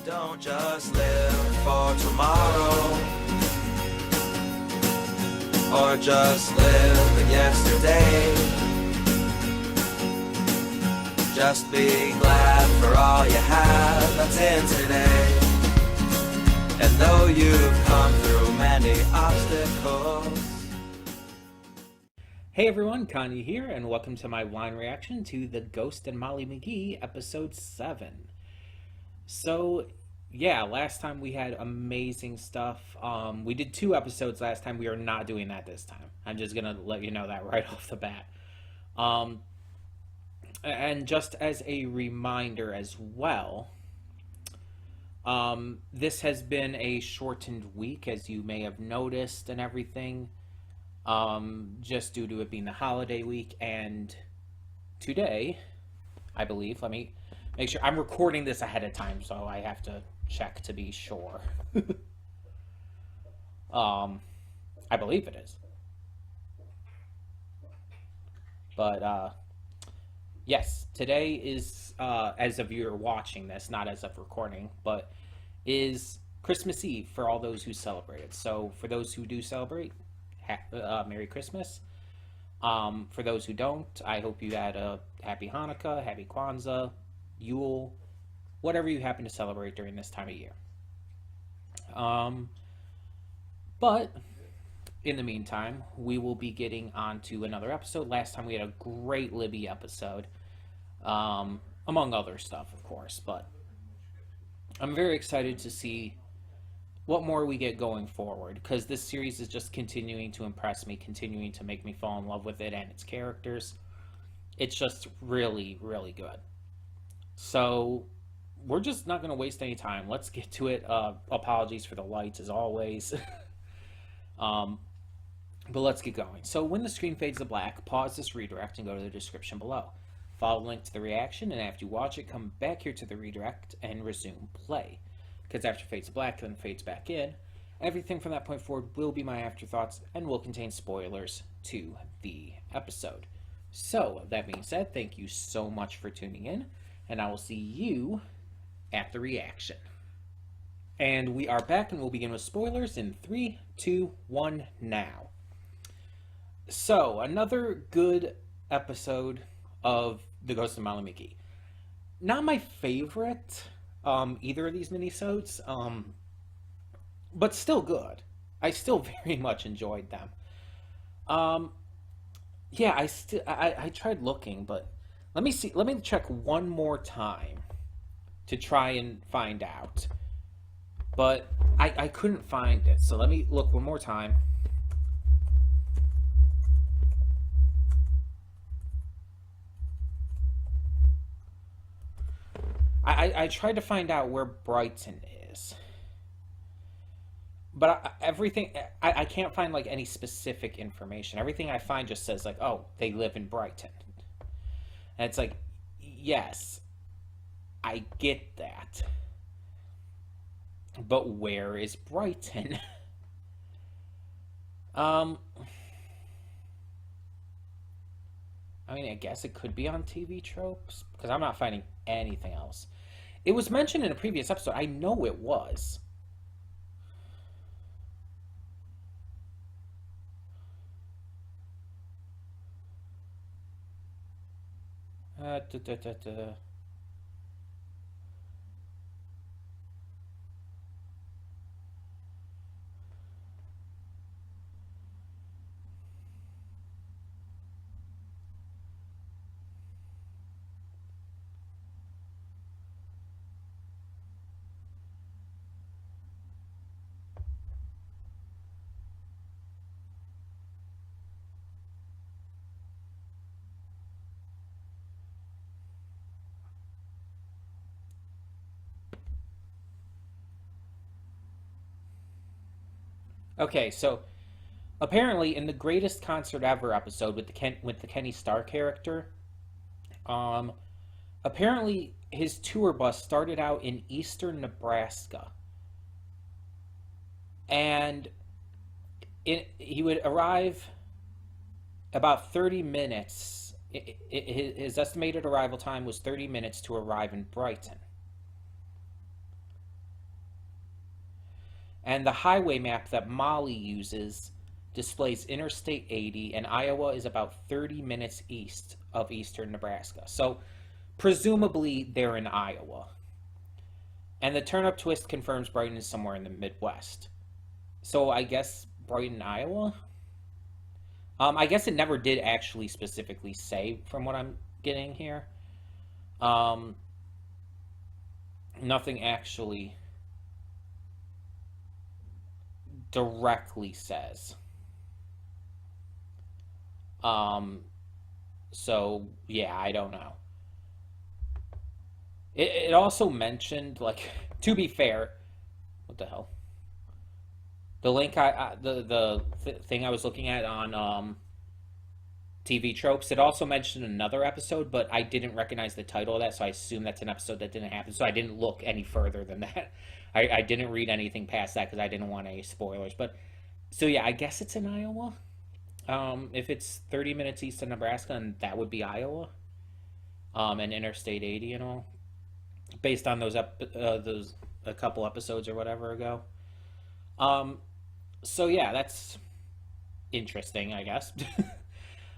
Don't just live for tomorrow, or just live in yesterday. Just be glad for all you have that's in today. And though you've come through many obstacles. Hey everyone, Connie here, and welcome to my wine reaction to The Ghost and Molly McGee, episode 7. So, yeah, last time we had amazing stuff. We did 2 episodes last time. We are not doing that this time. I'm just gonna let you know that right off the bat. And just as a reminder as well, this has been a shortened week, as you may have noticed and everything. Just due to it being the holiday week, and today, I believe, let me make sure, I'm recording this ahead of time, so I have to check to be sure. I believe it is. But, yes, today is, as of you're watching this, not as of recording, but is Christmas Eve for all those who celebrate it. So, for those who do celebrate, Merry Christmas. For those who don't, I hope you had a happy Hanukkah, happy Kwanzaa, Yule, whatever you happen to celebrate during this time of year. But in the meantime, we will be getting on to another episode. Last time we had a great Libby episode, among other stuff, of course. But I'm very excited to see what more we get going forward, because this series is just continuing to impress me, continuing to make me fall in love with it and its characters. It's just really, really good. So we're just not going to waste any time. Let's get to it. Apologies for the lights, as always. But let's get going. So when the screen fades to black, pause this redirect and go to the description below. Follow the link to the reaction, and after you watch it, come back here to the redirect and resume play. Because after it fades to black, then fades back in, everything from that point forward will be my afterthoughts and will contain spoilers to the episode. So, that being said, thank you so much for tuning in, and I will see you at the reaction. And we are back, and we'll begin with spoilers in 3, 2, 1, now. So, another good episode of The Ghost of Molly McGee. Not my favorite, either of these minisodes, but still good. I still very much enjoyed them. Yeah, I tried looking, but let me check one more time to try and find out. But I couldn't find it, so let me look one more time. I tried to find out where Brighton is, but I can't find like any specific information. Everything I find just says like, oh, they live in Brighton, and it's like, yes, I get that, but where is Brighton? I mean, I guess it could be on TV tropes, because I'm not finding anything else. It was mentioned in a previous episode. I know it was. Da, da, da, da. Okay, so apparently in the Greatest Concert Ever episode with the Kenny Starr character, apparently his tour bus started out in eastern Nebraska, and he would arrive about 30 minutes. His estimated arrival time was 30 minutes to arrive in Brighton. And the highway map that Molly uses displays Interstate 80, and Iowa is about 30 minutes east of eastern Nebraska. So presumably they're in Iowa. And the turnip twist confirms Brighton is somewhere in the Midwest. So I guess Brighton, Iowa? I guess it never did actually specifically say, from what I'm getting here. Nothing actually directly says. So yeah, I don't know. It also mentioned, like, to be fair, what the hell? The link the thing I was looking at on TV Tropes, it also mentioned another episode, but I didn't recognize the title of that, so I assume that's an episode that didn't happen. So I didn't look any further than that. I didn't read anything past that because I didn't want any spoilers. But so yeah, I guess it's in Iowa. If it's 30 minutes east of Nebraska, and that would be Iowa, and Interstate 80 and all, based on those a couple episodes or whatever ago. So yeah, that's interesting, I guess.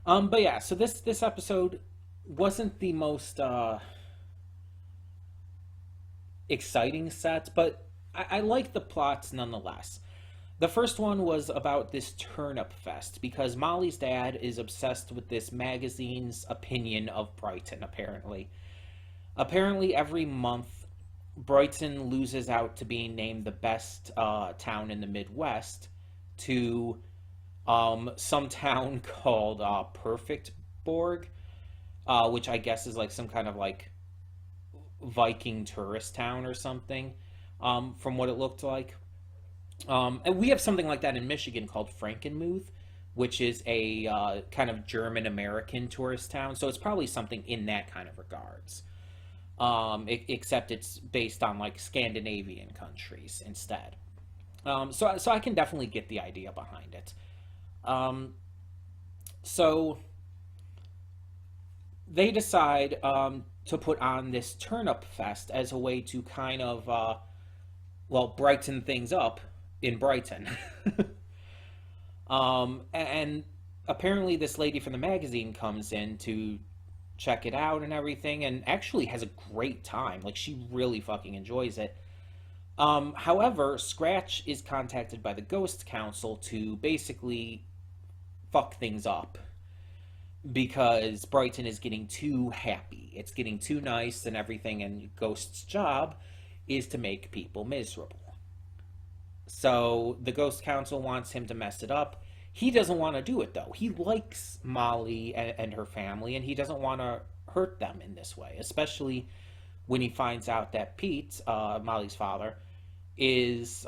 But yeah, so this episode wasn't the most exciting set, but I like the plots nonetheless. The first one was about this turnip fest because Molly's dad is obsessed with this magazine's opinion of Brighton, apparently. Apparently, every month, Brighton loses out to being named the best town in the Midwest to some town called Perfectborg, which I guess is like some kind of like Viking tourist town or something, from what it looked like. And we have something like that in Michigan called Frankenmuth, which is a kind of German-American tourist town. So it's probably something in that kind of regards. Except it's based on like Scandinavian countries instead. So I can definitely get the idea behind it. So they decide to put on this turnip fest as a way to kind of brighten things up in Brighton. And apparently this lady from the magazine comes in to check it out and everything, and actually has a great time. Like, she really fucking enjoys it. However, Scratch is contacted by the Ghost Council to basically fuck things up because Brighton is getting too happy. It's getting too nice and everything, and Ghost's job is to make people miserable. So the Ghost Council wants him to mess it up. He doesn't want to do it, though. He likes Molly and her family, and he doesn't want to hurt them in this way, especially when he finds out that Pete, Molly's father, is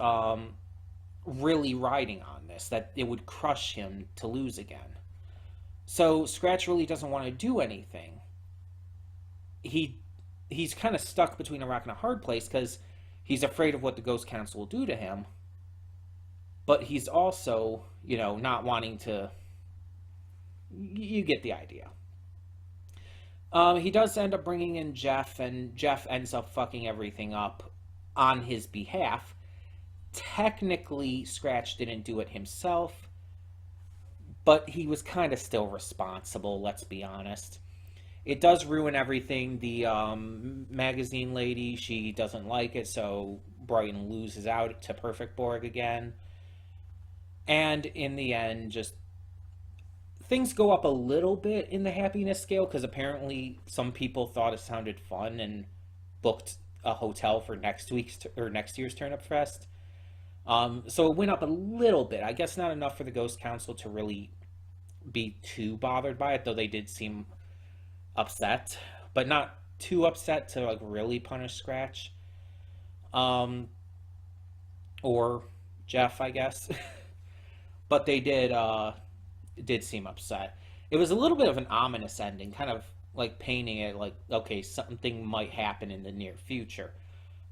really riding on this, that it would crush him to lose again. So Scratch really doesn't want to do anything. He's kind of stuck between a rock and a hard place because he's afraid of what the Ghost Council will do to him. But he's also, not wanting to... You get the idea. He does end up bringing in Jeff, and Jeff ends up fucking everything up on his behalf. Technically, Scratch didn't do it himself, but he was kind of still responsible, let's be honest. It does ruin everything. The magazine lady, she doesn't like it, so Brighton loses out to Perfectborg again. And in the end, just things go up a little bit in the happiness scale because apparently some people thought it sounded fun and booked a hotel for next year's Turnip Fest. So it went up a little bit. I guess not enough for the Ghost Council to really be too bothered by it, though they did seem upset, but not too upset to like really punish Scratch. Or Jeff, I guess. But they did seem upset. It was a little bit of an ominous ending, kind of like painting it like, okay, something might happen in the near future.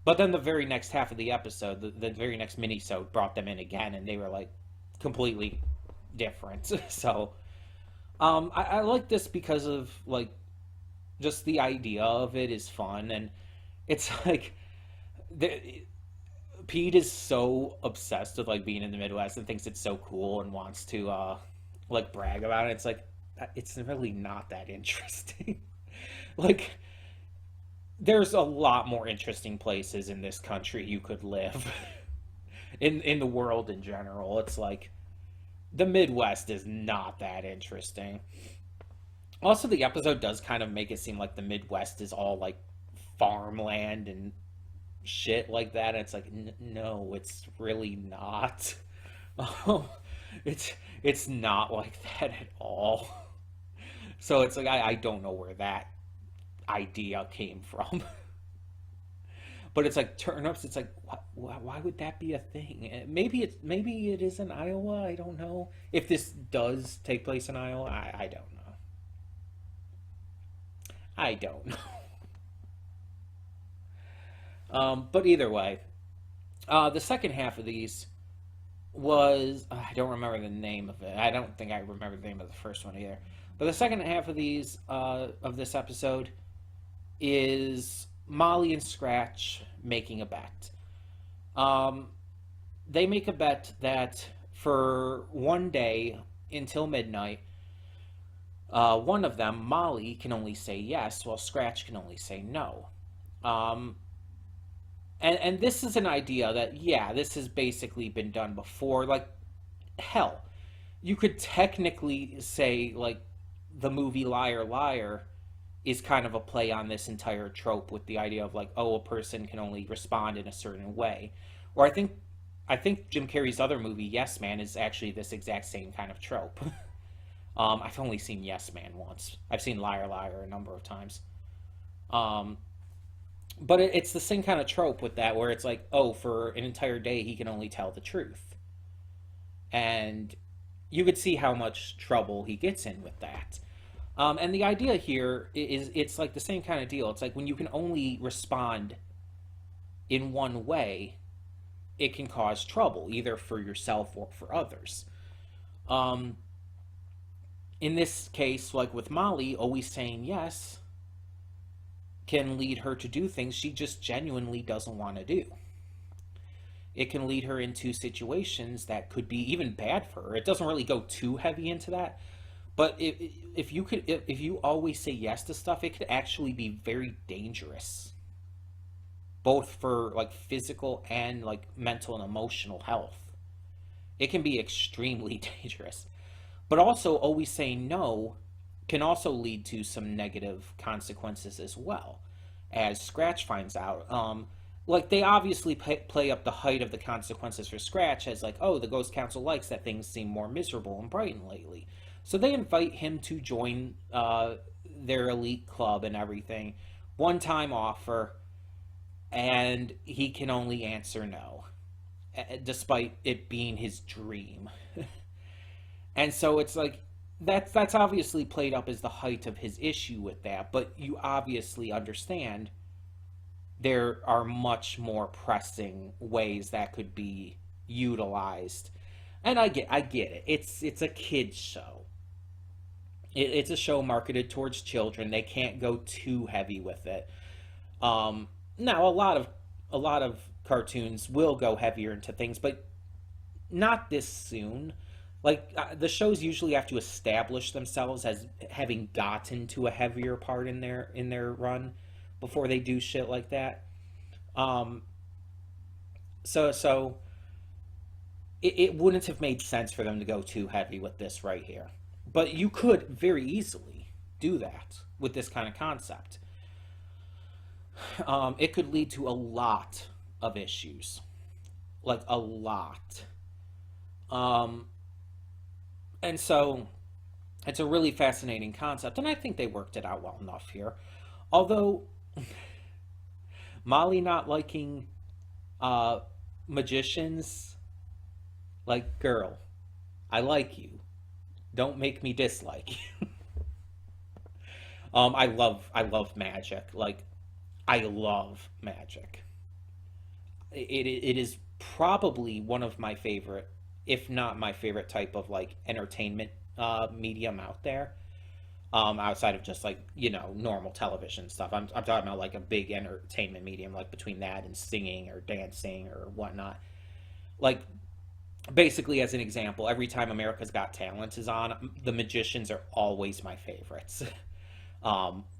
But then the very next half of the episode, the very next mini-sode brought them in again, and they were like completely different. So I like this because of like just the idea of it is fun, and it's like Pete is so obsessed with like being in the Midwest and thinks it's so cool and wants to like brag about it. It's like it's really not that interesting. Like there's a lot more interesting places in this country you could live. In the world in general. It's like the Midwest is not that interesting. Also, the episode does kind of make it seem like the Midwest is all like farmland and shit like that. And it's like, no, it's really not. Um, it's not like that at all. So it's like I don't know where that idea came from. But it's like turnips. It's like why would that be a thing? Maybe it is in Iowa. I don't know if this does take place in Iowa. I don't know. I don't know. But either way, the second half of these was I don't remember the name of it. I don't think I remember the name of the first one either. But the second half of these of this episode is Molly and Scratch making a bet. They make a bet that for one day until midnight, one of them, Molly, can only say yes, while Scratch can only say no. And this is an idea that, yeah, this has basically been done before. Like, hell, you could technically say, like, the movie Liar Liar is kind of a play on this entire trope with the idea of, like, oh, a person can only respond in a certain way. Or I think Jim Carrey's other movie, Yes Man, is actually this exact same kind of trope. I've only seen Yes Man once. I've seen Liar Liar a number of times. But it's the same kind of trope with that, where it's like, oh, for an entire day he can only tell the truth. And you could see how much trouble he gets in with that. And the idea here is it's like the same kind of deal. It's like when you can only respond in one way, it can cause trouble, either for yourself or for others. In this case, like with Molly, always saying yes can lead her to do things she just genuinely doesn't want to do. It can lead her into situations that could be even bad for her. It doesn't really go too heavy into that, but if you always say yes to stuff, it could actually be very dangerous, both for like physical and like mental and emotional health. It can be extremely dangerous. But also, always saying no can also lead to some negative consequences as well, as Scratch finds out. Like, they obviously play up the height of the consequences for Scratch as, like, oh, the Ghost Council likes that things seem more miserable in Brighton lately. So they invite him to join their elite club and everything. One-time offer, and he can only answer no, despite it being his dream. And so it's like, that's obviously played up as the height of his issue with that, but you obviously understand there are much more pressing ways that could be utilized. And I get it. It's a kids show. It's a show marketed towards children. They can't go too heavy with it. Now a lot of cartoons will go heavier into things, but not this soon. Like, the shows usually have to establish themselves as having gotten to a heavier part in their run before they do shit like that. So it wouldn't have made sense for them to go too heavy with this right here. But you could very easily do that with this kind of concept. It could lead to a lot of issues. Like, a lot. And so it's a really fascinating concept, and I think they worked it out well enough here. Although Molly not liking magicians, like, girl, I like you. Don't make me dislike you. I love magic. Like, I love magic. It is probably one of my favorite, if not my favorite type of, like, entertainment medium out there. outside of just like, normal television stuff. I'm talking about like a big entertainment medium, like between that and singing or dancing or whatnot. Like, basically, as an example, every time America's Got Talent is on, the magicians are always my favorites.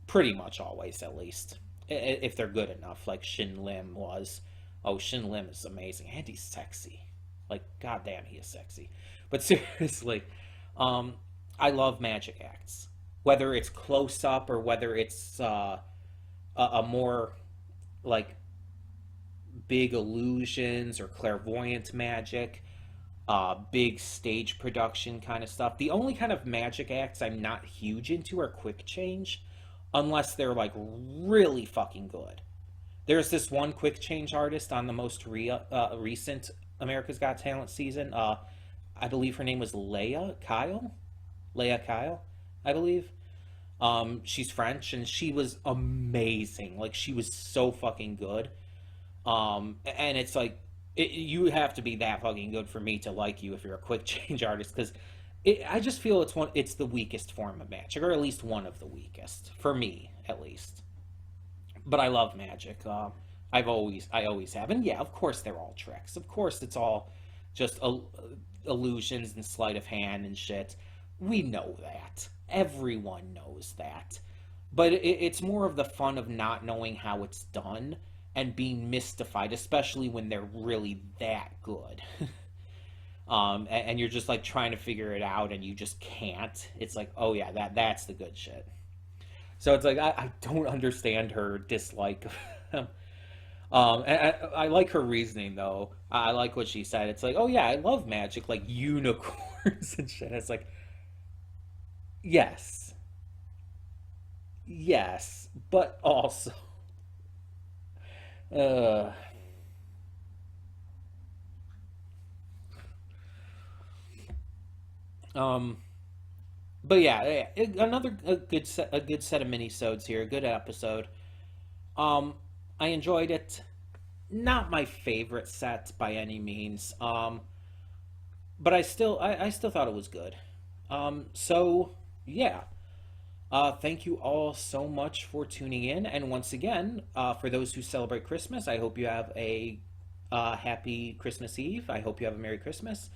Pretty much always, at least, if they're good enough, like Shin Lim was. Oh, Shin Lim is amazing, and he's sexy. Like, goddamn, he is sexy. But seriously, I love magic acts, whether it's close up or whether it's a more like big illusions or clairvoyant magic, big stage production kind of stuff. The only kind of magic acts I'm not huge into are quick change, unless they're like really fucking good. There's this one quick change artist on the most recent America's Got Talent season. I believe her name was Leah Kyle. Leah Kyle, I believe. She's French, and she was amazing. Like, she was so fucking good. And it's like, you have to be that fucking good for me to like you if you're a quick change artist, because I just feel it's the weakest form of magic, or at least one of the weakest for me, at least. But I love magic. I always have, and yeah, of course they're all tricks. Of course it's all just illusions and sleight of hand and shit. We know that. Everyone knows that. But it's more of the fun of not knowing how it's done and being mystified, especially when they're really that good. And you're just like trying to figure it out and you just can't. It's like, oh yeah, that's the good shit. So it's like, I don't understand her dislike of him. And I like her reasoning though. I like what she said. It's like, oh yeah, I love magic, like unicorns and shit. It's like, yes, yes, but also, uh, um, but yeah, another a good set of minisodes here, a good episode. Um, I enjoyed it. Not my favorite set by any means. But I still thought it was good. So yeah. Thank you all so much for tuning in. And once again, for those who celebrate Christmas, I hope you have a happy Christmas Eve. I hope you have a Merry Christmas.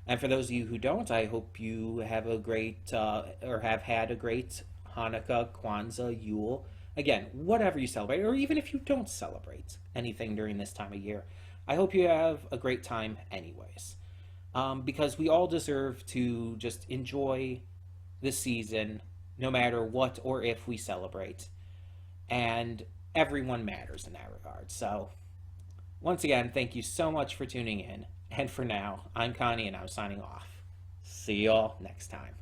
And for those of you who don't, I hope you have a great, or have had a great Hanukkah, Kwanzaa, Yule. Again, whatever you celebrate, or even if you don't celebrate anything during this time of year, I hope you have a great time anyways. Because we all deserve to just enjoy the season, no matter what or if we celebrate. And everyone matters in that regard. So, once again, thank you so much for tuning in. And for now, I'm Connie and I'm signing off. See y'all next time.